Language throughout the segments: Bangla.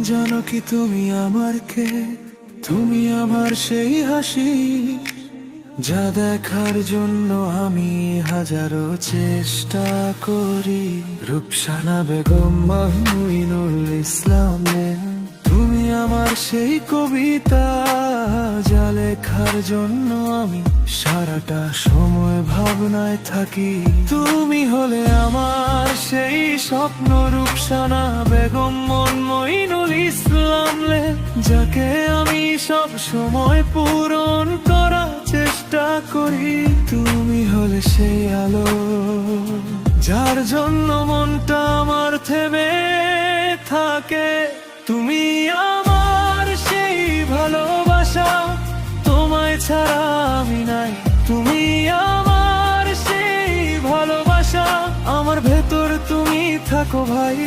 জানো কি তুমি আমার কে? তুমি আমার সেই হাসি যা দেখার জন্য আমি হাজারো চেষ্টা করি। রূপসানা বেগম মাহমুদুল ইসলামে তুমি আমার সেই কবিতা যা লেখার জন্য আমি সারাটা সময় ভাবনায় থাকি। তুমি হলে আমার সেই স্বপ্ন, রূপসানা বেগম মাহমুদুল ইসলাম যাকে আমি সব সময় পূরণ করার চেষ্টা করি। তুমি হলে সেই আলো যার জন্য মনটা আমার থেমে থাকে। তুমি আমার সেই ভালোবাসা, তোমায় ছাড়া আমি নাই। তুমি আমার সেই ভালোবাসা, আমার ভেতর তুমি থাকো ভাই।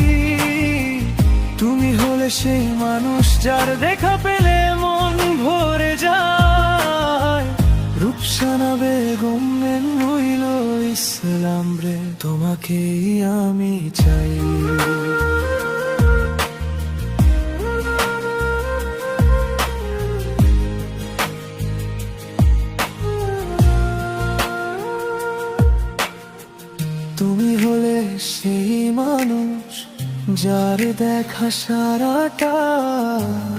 তুমি হলে সেই মানুষ যার দেখা পেলে মন ভরে যায়। রূপসানা বেগম মাহমুদুল ইসলাম রে, তোমাকেই আমি চাই। তুমি হলে সেই মানুষ যার দেখা সারাটা।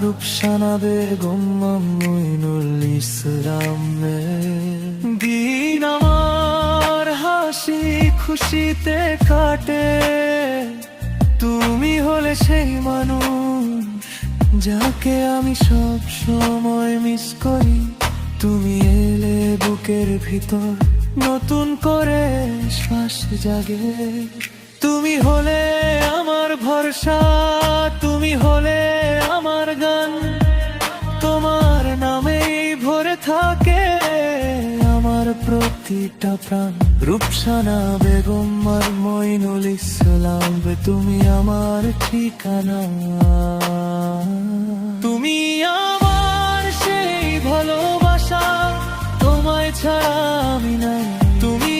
রূপসানা বেগম মাহমুদুল ইসলাম দিন আমার হাসি খুশিতে কাটে। তুমি হলে সেই মানুষ যাকে আমি সব সময় মিস করি। তুমি এলে বুকের ভিতর নতুন করে শ্বাস জাগে। তুমি হলে আমার ভরসা, তুমি হলে আমার গান। তোমার নামেই ভরে থাকে আমার প্রতিটা প্রাণ। রূপসানা বেগম মাহমুদুল ইসলাম, তুমি আমার ঠিকানা। তুমি আমার সেই ভালোবাসা, তোমায় ছাড়া আমি নাই। তুমি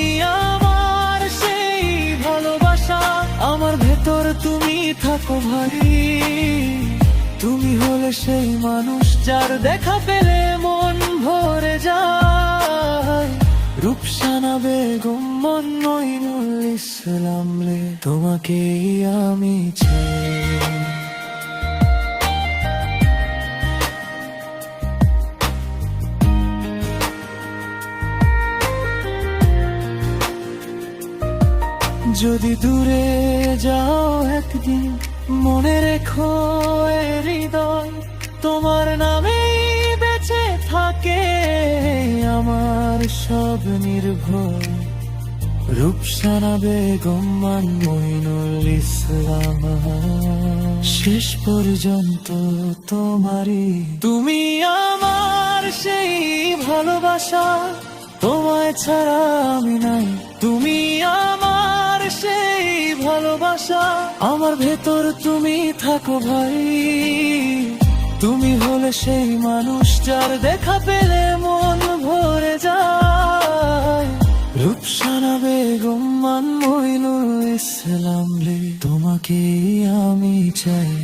আমার সেই ভালোবাসা, আমার ভেতর তুমি থাকো ভাই। তুমি হলে সেই মানুষ যার দেখা পেলে মন ভরে যায়। রূপসানা বেগম মাহমুদুল ইসলাম রে, তোমাকেই আমি চাই। যদি দূরে যাও একদিন, মনে রেখো এ হৃদয় তোমার নামেই বেঁচে থাকে আমার সব নির্ভর। রূপসানা বেগম মাহমুদুল ইসলাম, শেষ পর্যন্ত তোমারই। তুমি আমার সেই ভালোবাসা, তোমায় ছাড়া আমি নাই। তুমি আমার সেই ভালোবাসা, আমার ভেতর তুমি থাকো ভাই। তুমি হলে সেই মানুষ যার দেখা পেলে মন ভরে যায়। রূপসানা বেগম মাহমুদুল ইসলাম রে, তোমাকেই আমি চাই।